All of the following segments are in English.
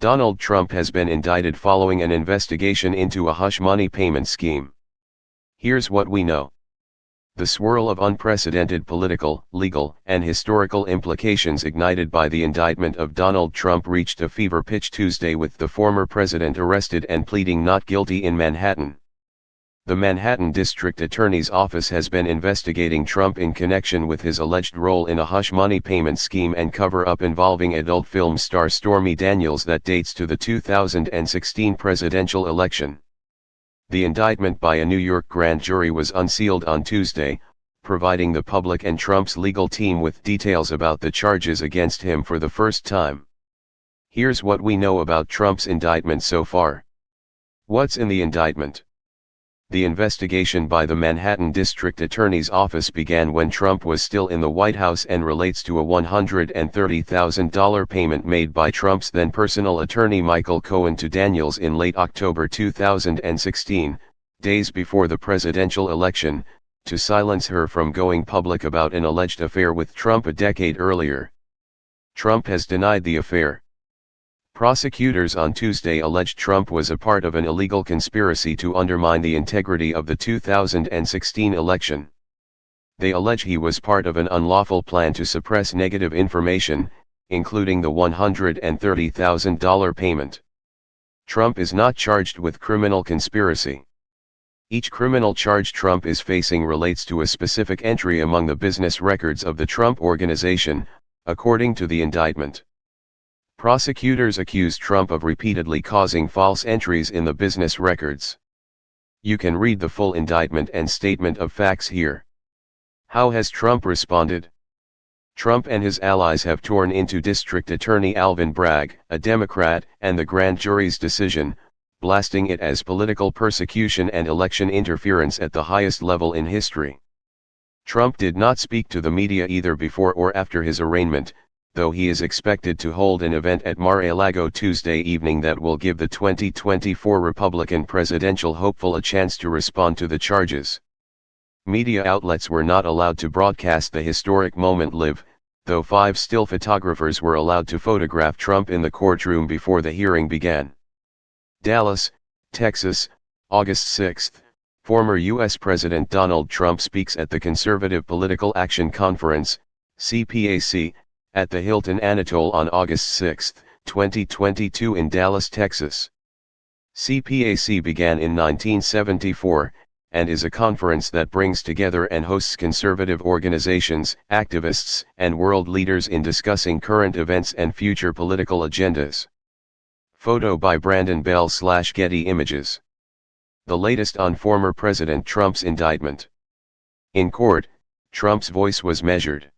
Donald Trump has been indicted following an investigation into a hush money payment scheme. Here's what we know. The swirl of unprecedented political, legal, and historical implications ignited by the indictment of Donald Trump reached a fever pitch Tuesday with the former president arrested and pleading not guilty in Manhattan. The Manhattan District Attorney's Office has been investigating Trump in connection with his alleged role in a hush money payment scheme and cover-up involving adult film star Stormy Daniels that dates to the 2016 presidential election. The indictment by a New York grand jury was unsealed on Tuesday, providing the public and Trump's legal team with details about the charges against him for the first time. Here's what we know about Trump's indictment so far. What's in the indictment? The investigation by the Manhattan District Attorney's Office began when Trump was still in the White House and relates to a $130,000 payment made by Trump's then personal attorney Michael Cohen to Daniels in late October 2016, days before the presidential election, to silence her from going public about an alleged affair with Trump a decade earlier. Trump has denied the affair. Prosecutors on Tuesday alleged Trump was a part of an illegal conspiracy to undermine the integrity of the 2016 election. They allege he was part of an unlawful plan to suppress negative information, including the $130,000 payment. Trump is not charged with criminal conspiracy. Each criminal charge Trump is facing relates to a specific entry among the business records of the Trump Organization, according to the indictment. Prosecutors accuse Trump of repeatedly causing false entries in the business records. You can read the full indictment and statement of facts here. How has Trump responded? Trump and his allies have torn into District Attorney Alvin Bragg, a Democrat, and the grand jury's decision, blasting it as political persecution and election interference at the highest level in history. Trump did not speak to the media either before or after his arraignment, though he is expected to hold an event at Mar-a-Lago Tuesday evening that will give the 2024 Republican presidential hopeful a chance to respond to the charges. Media outlets were not allowed to broadcast the historic moment live, though 5 still photographers were allowed to photograph Trump in the courtroom before the hearing began. Dallas, Texas, August 6. Former U.S. President Donald Trump speaks at the Conservative Political Action Conference, CPAC, at the Hilton Anatole on August 6, 2022 in Dallas, Texas. CPAC began in 1974, and is a conference that brings together and hosts conservative organizations, activists, and world leaders in discussing current events and future political agendas. Photo by Brandon Bell/Getty Images. The latest on former President Trump's indictment. In court, Trump's voice was measured.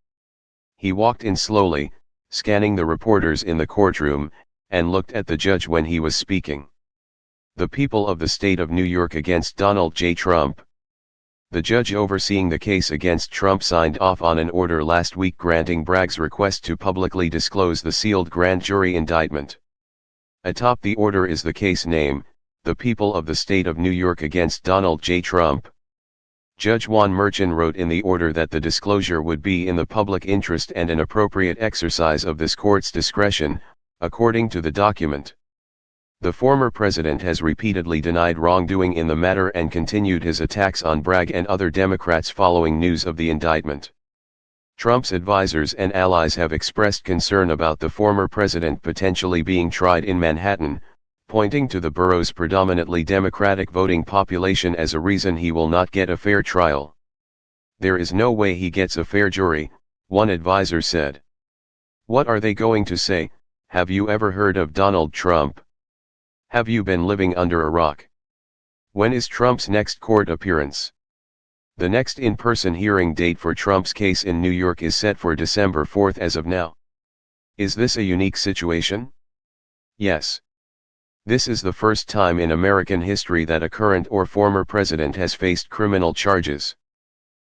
He walked in slowly, scanning the reporters in the courtroom, and looked at the judge when he was speaking. The people of the state of New York against Donald J. Trump. The judge overseeing the case against Trump signed off on an order last week granting Bragg's request to publicly disclose the sealed grand jury indictment. Atop the order is the case name, the people of the state of New York against Donald J. Trump. Judge Juan Merchan wrote in the order that the disclosure would be in the public interest and an appropriate exercise of this court's discretion, according to the document. The former president has repeatedly denied wrongdoing in the matter and continued his attacks on Bragg and other Democrats following news of the indictment. Trump's advisors and allies have expressed concern about the former president potentially being tried in Manhattan, pointing to the borough's predominantly Democratic voting population as a reason he will not get a fair trial. There is no way he gets a fair jury, one advisor said. What are they going to say? Have you ever heard of Donald Trump? Have you been living under a rock? When is Trump's next court appearance? The next in-person hearing date for Trump's case in New York is set for December 4 as of now. Is this a unique situation? Yes. This is the first time in American history that a current or former president has faced criminal charges.